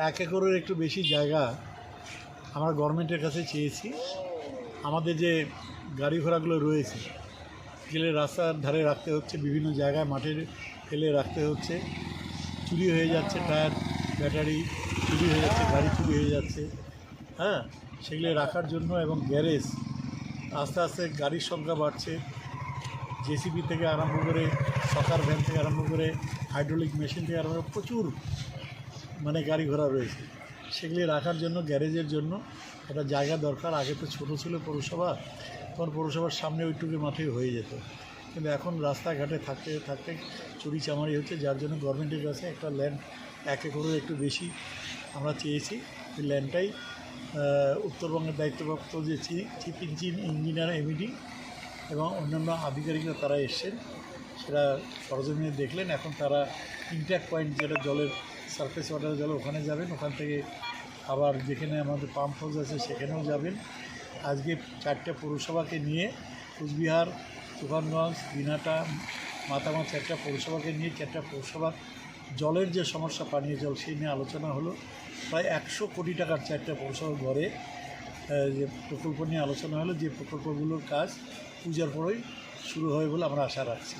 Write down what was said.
1 একরের একটু বেশি জায়গা আমরা গভর্নমেন্টের কাছে চেয়েছি। আমাদের যে গাড়ি ঘোড়াগুলো রয়েছে গেলে রাস্তার ধারে রাখতে হচ্ছে, বিভিন্ন জায়গায় মাঠে ফেলে রাখতে হচ্ছে, চুরি হয়ে যাচ্ছে, টায়ার ব্যাটারি চুরি হয়ে যাচ্ছে, গাড়ি চুরি হয়ে যাচ্ছে। হ্যাঁ, সেগুলো রাখার জন্য এবং গ্যারেজ আস্তে আস্তে গাড়ির সংখ্যা বাড়ছে। জেসিবি থেকে আরম্ভ করে সকার ভ্যান থেকে আরম্ভ করে হাইড্রোলিক মেশিন থেকে আরম্ভ করে প্রচুর গাড়ি ঘোড়া রয়েছে। সেগুলি রাখার জন্য গ্যারেজের জন্য একটা জায়গা দরকার। আগে তো ছোটো ছিল পৌরসভা, তখন পৌরসভার সামনে ওইটুকু মাঠেই হয়ে যেত, কিন্তু এখন রাস্তাঘাটে থাকতে থাকতে চুরি চামারি হচ্ছে, যার জন্য গভর্নমেন্টের কাছে একটা ল্যান্ড 1 একরের একটু বেশি আমরা চেয়েছি। এই ল্যান্ডটাই উত্তরবঙ্গের দায়িত্বপ্রাপ্ত যে চিফ ইঞ্জিনিয়ার এমইডি এবং অন্যান্য আধিকারিকরা তারা এসছেন, সেটা সরজমিনে দেখলেন। এখন তারা ইনট্যাক্ট পয়েন্ট, যেটা জলের সারফেস ওয়াটার জল, ওখানে যাবেন। ওখান থেকে আবার যেখানে আমাদের পাম্প হাউস আছে সেখানেও যাবেন। আজকে 4টে পৌরসভাকে নিয়ে, কুচবিহার, তুফানগঞ্জ, দিনহাটা, মাতামা, 4টা পৌরসভাকে নিয়ে 4টা পৌরসভার জলের যে সমস্যা, পানীয় জল, সেই নিয়ে আলোচনা হলো। প্রায় 100 কোটি টাকার 4টে পৌরসভার ঘরে যে প্রকল্প নিয়ে আলোচনা হলো, যে প্রকল্পগুলোর কাজ পূজার পরেই শুরু হবে বলে আমরা আশা রাখছি।